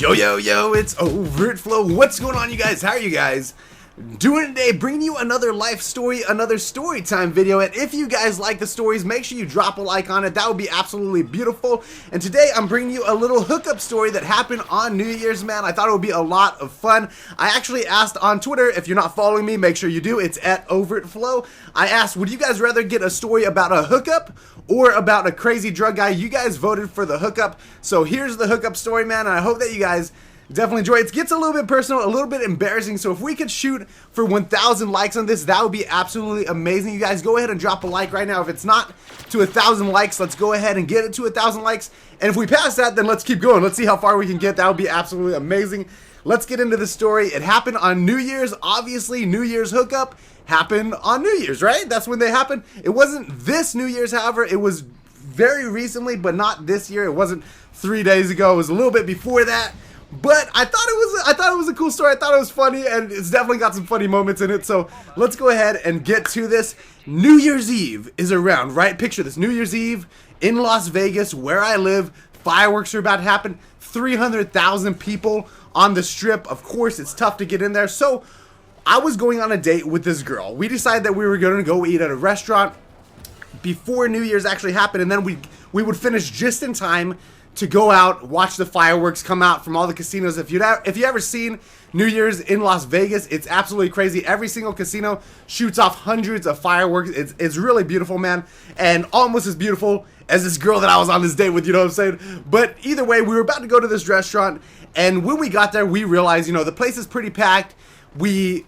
Yo, it's overtflow. What's going on, you guys? How are you guys doing today? Bringing you another life story, another story time video. And if you guys like the stories, make sure you drop a like on it. That would be absolutely beautiful. And today I'm bringing you a little hookup story that happened on New Year's, man. I thought it would be a lot of fun. I actually asked on Twitter, if you're not following me, make sure you do. It's at overtflow. I asked, would you guys rather get a story about a hookup or about a crazy drug guy? You guys voted for the hookup. So here's the hookup story, man. And I hope that you guys definitely enjoy it. It gets a little bit personal, a little bit embarrassing, so if we could shoot for 1,000 likes on this, that would be absolutely amazing. You guys go ahead and drop a like right now. If it's not to 1,000 likes, let's go ahead and get it to 1,000 likes. And if we pass that, then let's keep going. Let's see how far we can get. That would be absolutely amazing. Let's get into the story. It happened on New Year's. Obviously, New Year's hookup happened on New Year's, right? That's when they happened. It wasn't this New Year's, however. It was very recently, but not this year. It wasn't 3 days ago. It was a little bit before that. But I thought it was a cool story. I thought it was funny, and it's definitely got some funny moments in it. So let's go ahead and get to this. New Year's Eve is around, right? Picture this: New Year's Eve in Las Vegas, where I live. Fireworks are about to happen. 300,000 people on the strip. Of course, it's tough to get in there. So I was going on a date with this girl. We decided that we were going to go eat at a restaurant before New Year's actually happened, and then we would finish just in time to go out, watch the fireworks come out from all the casinos. If you ever seen New Year's in Las Vegas, it's absolutely crazy. Every single casino shoots off hundreds of fireworks. It's really beautiful, man, and almost as beautiful as this girl that I was on this date with, you know what I'm saying? But either way, we were about to go to this restaurant, and when we got there, we realized, the place is pretty packed. We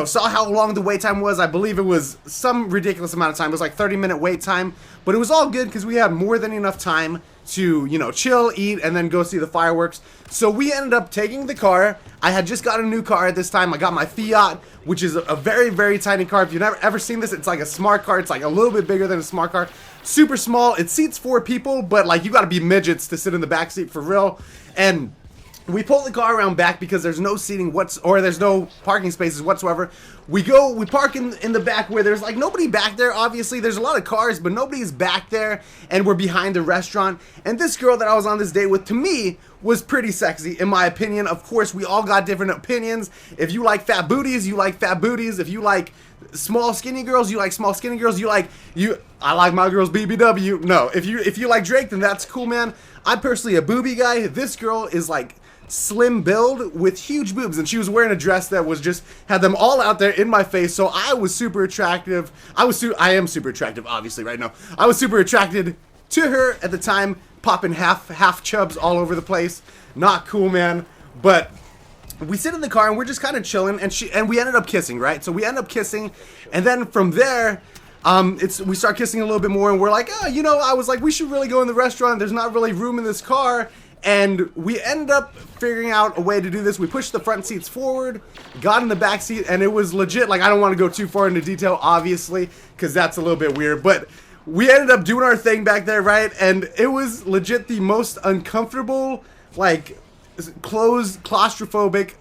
saw how long the wait time was. I believe it was some ridiculous amount of time. It was like 30-minute wait time, but it was all good because we had more than enough time to, chill, eat, and then go see the fireworks. So we ended up taking the car. I had just got a new car at this time. I got my Fiat, which is a very, very tiny car. If you've never ever seen this, it's like a smart car. It's like a little bit bigger than a smart car. Super small. It seats 4 people, but like you got to be midgets to sit in the back seat for real. And we pull the car around back because there's no seating there's no parking spaces whatsoever. We park in the back where there's like nobody back there. Obviously, there's a lot of cars, but nobody's back there, and we're behind the restaurant. And this girl that I was on this date with, to me, was pretty sexy, in my opinion. Of course, we all got different opinions. If you like fat booties, you like fat booties. If you like small skinny girls, you like small skinny girls. I like my girls BBW. No, if you like Drake, then that's cool, man. I'm personally a booby guy. This girl is like slim build with huge boobs, and she was wearing a dress that was just had them all out there in my face. So I was super attractive. I am super attractive, obviously, right now. I was super attracted to her at the time, popping half chubs all over the place. Not cool, man. But we sit in the car and we're just kind of chilling, and we ended up kissing, right? So we end up kissing, and then from there, we start kissing a little bit more, and we're like, I was like, we should really go in the restaurant. There's not really room in this car. And we ended up figuring out a way to do this. We pushed the front seats forward, got in the back seat, and it was legit. Like, I don't want to go too far into detail, obviously, because that's a little bit weird. But we ended up doing our thing back there, right? And it was legit the most uncomfortable, like, closed, claustrophobic,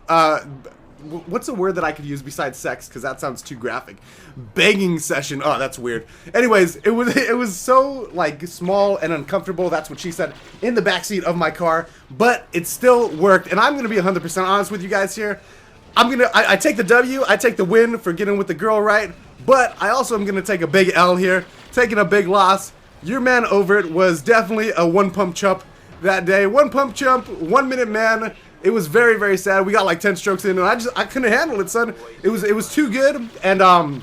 what's a word that I could use besides sex? Because that sounds too graphic. Banging session. Oh, that's weird. Anyways, it was so like small and uncomfortable. That's what she said in the backseat of my car. But it still worked. And I'm gonna be 100% honest with you guys here. I take the W. I take the win for getting with the girl, right? But I also am gonna take a big L here, taking a big loss. Your man over it was definitely a one pump chump that day. One pump chump, 1 minute man. It was very, very sad. We got like 10 strokes in, and I couldn't handle it, son. It was too good, and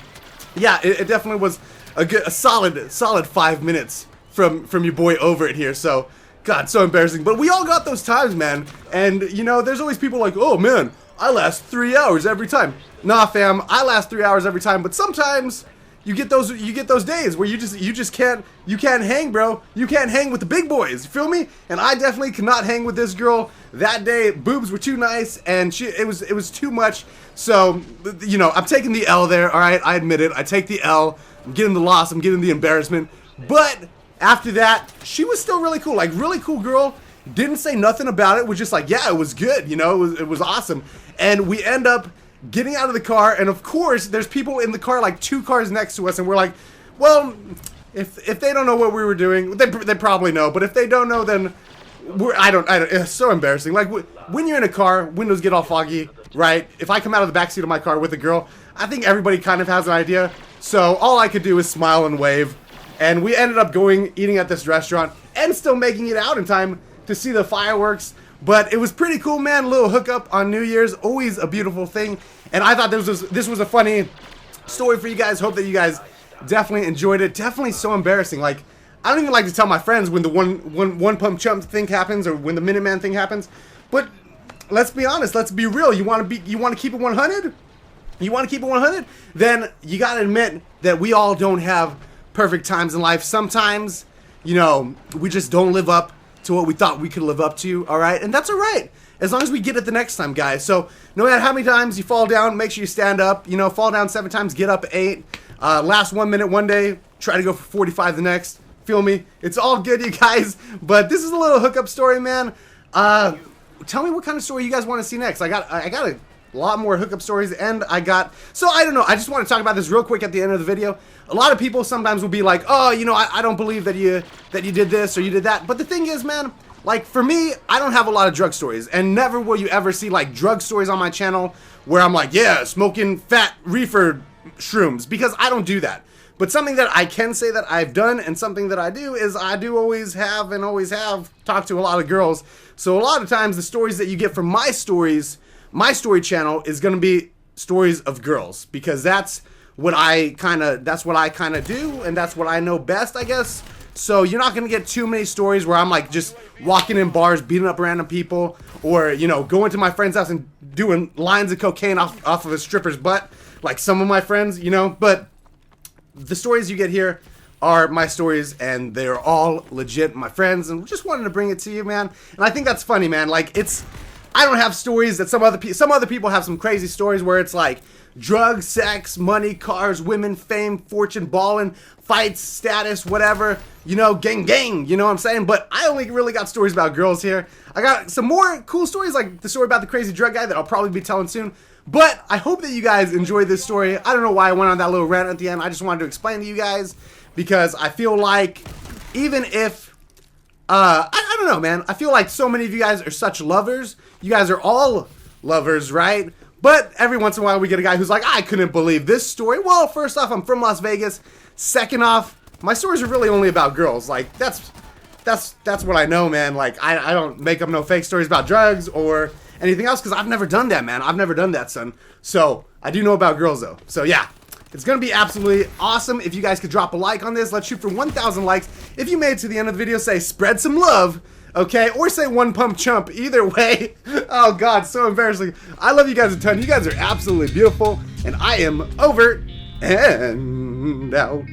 yeah, it definitely was a solid 5 minutes from your boy over it here. So, God, so embarrassing. But we all got those times, man. And there's always people like, oh man, I last 3 hours every time. Nah, fam, I last 3 hours every time. But sometimes you get those days where you just can't hang, bro. You can't hang with the big boys. You feel me? And I definitely could not hang with this girl that day. Boobs were too nice, and it was too much. So I'm taking the L there. All right, I admit it. I take the L. I'm getting the loss. I'm getting the embarrassment. But after that, she was still really cool. Like, really cool girl. Didn't say nothing about it. Was just like, yeah, it was good. It was awesome. And we end up getting out of the car, and of course there's people in the car, like 2 cars next to us, and we're like, well, if they don't know what we were doing, they probably know, but if they don't know, then I don't, it's so embarrassing. Like, when you're in a car, windows get all foggy, right? If I come out of the backseat of my car with a girl, I think everybody kind of has an idea. So all I could do is smile and wave. And we ended up eating at this restaurant, and still making it out in time to see the fireworks. But it was pretty cool, man. A little hookup on New Year's, always a beautiful thing. And I thought this was a funny story for you guys. Hope that you guys definitely enjoyed it. Definitely so embarrassing. Like, I don't even like to tell my friends when the one pump chump thing happens, or when the Minuteman thing happens. But let's be honest. Let's be real. You want to keep it 100? You want to keep it 100? Then you got to admit that we all don't have perfect times in life. Sometimes, you know, we just don't live up to what we thought we could live up to, all right? And that's all right, as long as we get it the next time, guys. So no matter how many times you fall down, make sure you stand up. You know, fall down 7 times, get up 8. Last 1 minute one day, try to go for 45 the next. Feel me? It's all good, you guys. But this is a little hookup story, man. Tell me what kind of story you guys want to see next. I got a lot more hookup stories, and so I don't know, I just want to talk about this real quick at the end of the video. A lot of people sometimes will be like, oh, you know, I don't believe that you did this or you did that. But the thing is, man, like, for me, I don't have a lot of drug stories, and never will you ever see like drug stories on my channel where I'm like, yeah, smoking fat reefer shrooms, because I don't do that. But something that I can say that I've done, and something that I do, is I do always have talked to a lot of girls. So a lot of times the stories that you get from my story channel is going to be stories of girls, because that's what I kind of do, and that's what I know best, I guess. So you're not going to get too many stories where I'm like just walking in bars, beating up random people, or, you know, going to my friend's house and doing lines of cocaine off of a stripper's butt, like some of my friends, you know. But the stories you get here are my stories, and they're all legit, my friends, and just wanted to bring it to you, man. And I think that's funny, man. Like, I don't have stories that some other people have, some crazy stories where it's like drugs, sex, money, cars, women, fame, fortune, ballin', fights, status, whatever, you know, gang, you know what I'm saying? But I only really got stories about girls here. I got some more cool stories, like the story about the crazy drug guy that I'll probably be telling soon. But I hope that you guys enjoyed this story. I don't know why I went on that little rant at the end. I just wanted to explain to you guys, because I feel like, even if I don't know, man. I feel like so many of you guys are such lovers. You guys are all lovers, right? But every once in a while we get a guy who's like, I couldn't believe this story. Well, first off, I'm from Las Vegas. Second off, my stories are really only about girls. Like, that's what I know, man. Like, I don't make up no fake stories about drugs or anything else, because I've never done that, man. I've never done that, son. So I do know about girls, though. So yeah. It's going to be absolutely awesome if you guys could drop a like on this. Let's shoot for 1,000 likes. If you made it to the end of the video, say spread some love, okay? Or say one pump chump. Either way. Oh, God, so embarrassing. I love you guys a ton. You guys are absolutely beautiful. And I am over and out.